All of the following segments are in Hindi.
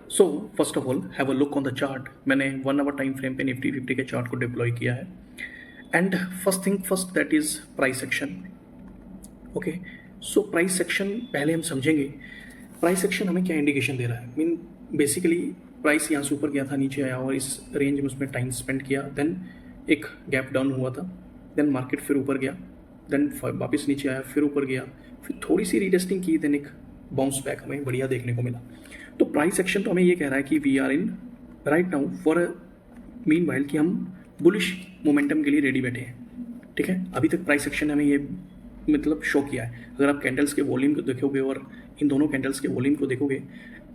So first of all have a look on the chart. मैंने 1 आवर टाइम फ्रेम पे निफ्टी 50 के चार्ट को डिप्लॉय किया है and first thing first that is price action. Okay, so price action पहले हम समझेंगे। प्राइस एक्शन हमें क्या इंडिकेशन दे रहा है? मीन बेसिकली प्राइस यहाँ से ऊपर गया था, नीचे आया और इस रेंज में उसमें टाइम स्पेंड किया, देन एक गैप डाउन हुआ था, देन मार्केट फिर ऊपर गया, देन वापस नीचे आया, फिर ऊपर गया, फिर थोड़ी सी रीटेस्टिंग की, देन एक बाउंस बैक हमें बढ़िया देखने को मिला। तो प्राइस एक्शन तो हमें ये कह रहा है कि we are in right now for meanwhile कि हम बुलिश मोमेंटम के लिए रेडी बैठे हैं। ठीक है, अभी तक प्राइस एक्शन हमें ये मतलब शो किया है। अगर आप कैंडल्स के वॉल्यूम को देखोगे और इन दोनों कैंडल्स के वॉल्यूम को देखोगे,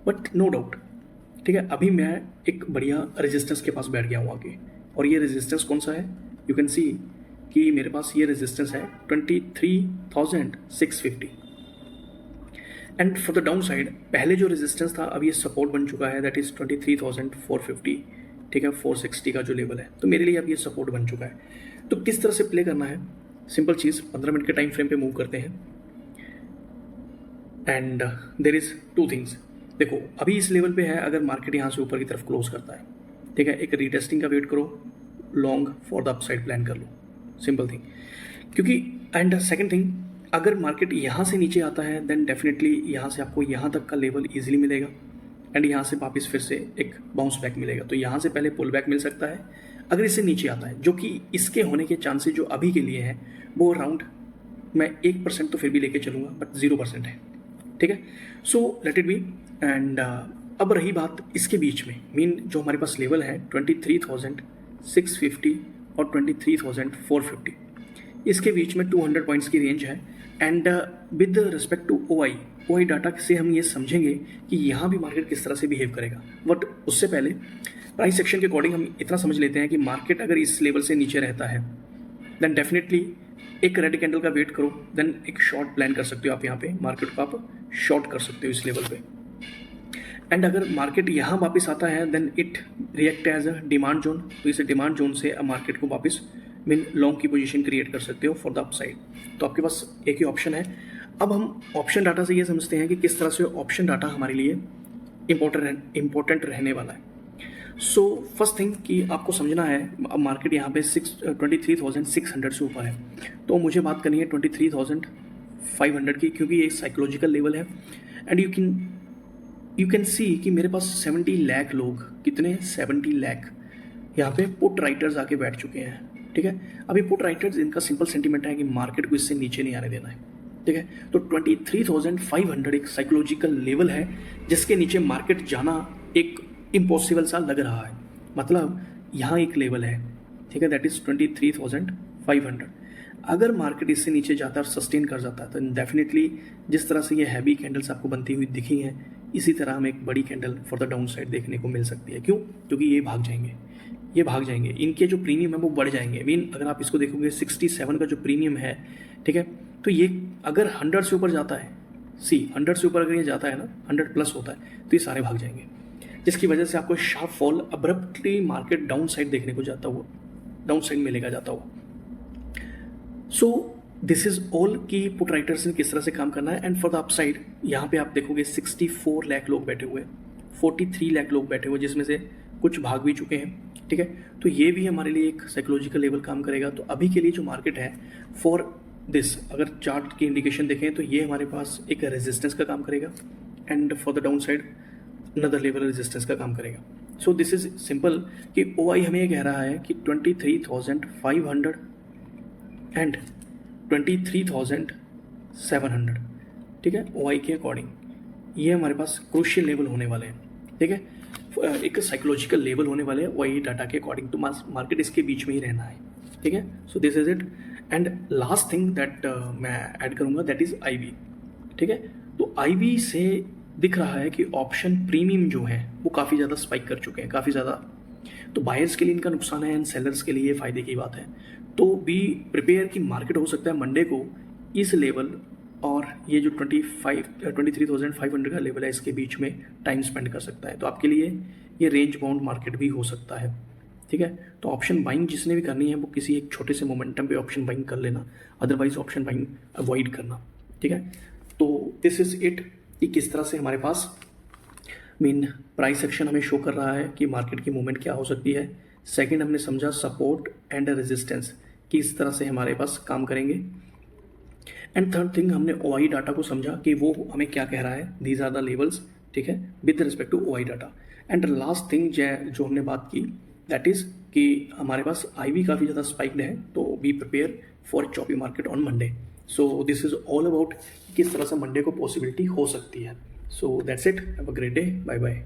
बट नो डाउट, ठीक है, अभी मैं एक बढ़िया रेजिस्टेंस के पास बैठ गया हूँ आगे। और ये रेजिस्टेंस कौन सा है? यू कैन सी कि मेरे पास ये रेजिस्टेंस है 23,650 and for the down side पहले जो रेजिस्टेंस था अब ये सपोर्ट बन चुका है, दैट इज 23,450। ठीक है, 460 का जो लेवल है, तो मेरे लिए अब ये सपोर्ट बन चुका है। तो किस तरह से प्ले करना है? सिंपल चीज़, 15 मिनट के टाइम फ्रेम पे मूव करते हैं and there is two things. देखो अभी इस लेवल पे है, अगर मार्केट यहाँ से ऊपर की तरफ क्लोज करता है, ठीक है, एक रीटेस्टिंग का वेट करो, long for the upside plan कर लो, सिंपल थिंग। क्योंकि एंड सेकंड थिंग, अगर मार्केट यहाँ से नीचे आता है देन डेफिनेटली यहाँ से आपको यहाँ तक का लेवल इजीली मिलेगा एंड यहाँ से वापस फिर से एक बाउंस बैक मिलेगा। तो यहाँ से पहले पुल बैक मिल सकता है अगर इससे नीचे आता है, जो कि इसके होने के चांसेस जो अभी के लिए हैं वो अराउंड मैं 1% तो फिर भी लेके चलूँगा, बट 0% है। ठीक है, so let it be. And अब रही बात इसके बीच में, मीन जो हमारे पास लेवल है 23,650 और 23,450, इसके बीच में 200 पॉइंट्स की रेंज है। And with respect to OI data से हम ये समझेंगे कि यहाँ भी मार्केट किस तरह से बिहेव करेगा। बट उससे पहले प्राइस एक्शन के अकॉर्डिंग हम इतना समझ लेते हैं कि मार्केट अगर इस लेवल से नीचे रहता है देन डेफिनेटली एक रेड कैंडल का वेट करो, देन एक शॉर्ट प्लान कर सकते हो आप। यहाँ पे मार्केट को आप शॉर्ट कर सकते हो इस लेवल पे। एंड अगर मार्केट यहाँ वापस आता है then it react as a demand zone, तो इस डिमांड जोन से मार्केट को वापस मीन लॉन्ग की पोजीशन क्रिएट कर सकते हो फॉर द अपसाइड। तो आपके पास एक ही ऑप्शन है। अब हम ऑप्शन डाटा से ये समझते हैं कि किस तरह से ऑप्शन डाटा हमारे लिए इम्पोर्टेंट रहने वाला है। सो फर्स्ट थिंग कि आपको समझना है, अब मार्केट यहाँ पे 23,600 से ऊपर है, तो मुझे बात करनी है 23,500 की, क्योंकि ये साइकोलॉजिकल लेवल है। एंड यू कैन सी कि मेरे पास 70 लाख लोग, कितने 70 लाख यहाँ पे पुट राइटर्स आके बैठ चुके हैं। ठीक है, अभी पुट राइटर्स इनका सिंपल सेंटीमेंट है कि मार्केट को इससे नीचे नहीं आने देना है। ठीक है, तो 23,500 एक साइकोलॉजिकल लेवल है जिसके नीचे मार्केट जाना एक इम्पॉसिबल सा लग रहा है। मतलब यहाँ एक लेवल है, ठीक है, दैट इज 23,500। अगर मार्केट इससे नीचे जाता है और सस्टेन कर जाता है तो डेफिनेटली जिस तरह से ये हैवी कैंडल्स आपको बनती हुई दिखी हैं, इसी तरह हमें एक बड़ी candle for the down side देखने को मिल सकती है। क्यों? क्योंकि ये भाग जाएंगे, इनके जो प्रीमियम है वो बढ़ जाएंगे। मीन अगर आप इसको देखोगे 67 का जो प्रीमियम है, ठीक है, तो ये अगर 100 से ऊपर जाता है, 100 से ऊपर अगर ये जाता है ना, 100 प्लस होता है, तो ये सारे भाग जाएंगे, जिसकी वजह से आपको sharp fall abruptly market down side देखने को जाता हुआ, डाउन साइड में लेगा जाता हुआ। सो दिस इज ऑल कि पुट राइटर्स ने किस तरह से काम करना है। एंड फॉर द अपसाइड यहाँ पे आप देखोगे 64 लाख लोग बैठे हुए, 43 लाख लोग बैठे हुए, जिसमें से कुछ भाग भी चुके हैं। ठीक है, तो ये भी हमारे लिए एक साइकोलॉजिकल लेवल काम करेगा। तो अभी के लिए जो मार्केट है फॉर दिस, अगर चार्ट की इंडिकेशन देखें तो ये हमारे पास एक रेजिस्टेंस का काम करेगा and for the down side another level resistance का काम करेगा। सो दिस इज सिंपल कि OI हमें ये कह रहा है कि 23,500 एंड 23,700, ठीक है, OI के अकॉर्डिंग ये हमारे पास क्रूशियल लेवल होने वाले हैं। ठीक है, एक साइकोलॉजिकल लेवल होने वाले हैं OI डाटा के अकॉर्डिंग, तो मार्केट इसके बीच में ही रहना है। ठीक है, सो this is it. And last thing that मैं ऐड करूँगा दैट इज IB। ठीक है, तो IB से दिख रहा है कि ऑप्शन प्रीमियम जो है वो काफ़ी ज़्यादा स्पाइक कर चुके हैं, काफ़ी ज़्यादा। तो बायर्स के लिए इनका नुकसान है एंड सेलर्स के लिए ये फ़ायदे की बात है। तो बी प्रिपेयर कि मार्केट हो सकता है मंडे को इस लेवल और ये जो 23,500 का लेवल है इसके बीच में टाइम स्पेंड कर सकता है। तो आपके लिए ये रेंज बाउंड मार्केट भी हो सकता है। ठीक है, तो ऑप्शन बाइंग जिसने भी करनी है वो किसी एक छोटे से मोमेंटम पे ऑप्शन बाइंग कर लेना, अदरवाइज ऑप्शन बाइंग अवॉइड करना। ठीक है, तो दिस इज इट कि किस तरह से हमारे पास मीन प्राइस एक्शन हमें शो कर रहा है कि मार्केट की मूवमेंट क्या हो सकती है। सेकंड, हमने समझा सपोर्ट एंड रेजिस्टेंस किस तरह से हमारे पास काम करेंगे। एंड थर्ड थिंग, हमने ओआई डाटा को समझा कि वो हमें क्या कह रहा है, दीज आर द लेवल्स, ठीक है, with respect to OI data. And last thing जो हमने बात की, दैट इज कि हमारे पास आईवी काफ़ी ज़्यादा स्पाइक्ड है, तो be prepare for choppy market on Monday. So this is all about किस तरह से मंडे को पॉसिबिलिटी हो सकती है। So that's it, have a great day, bye bye.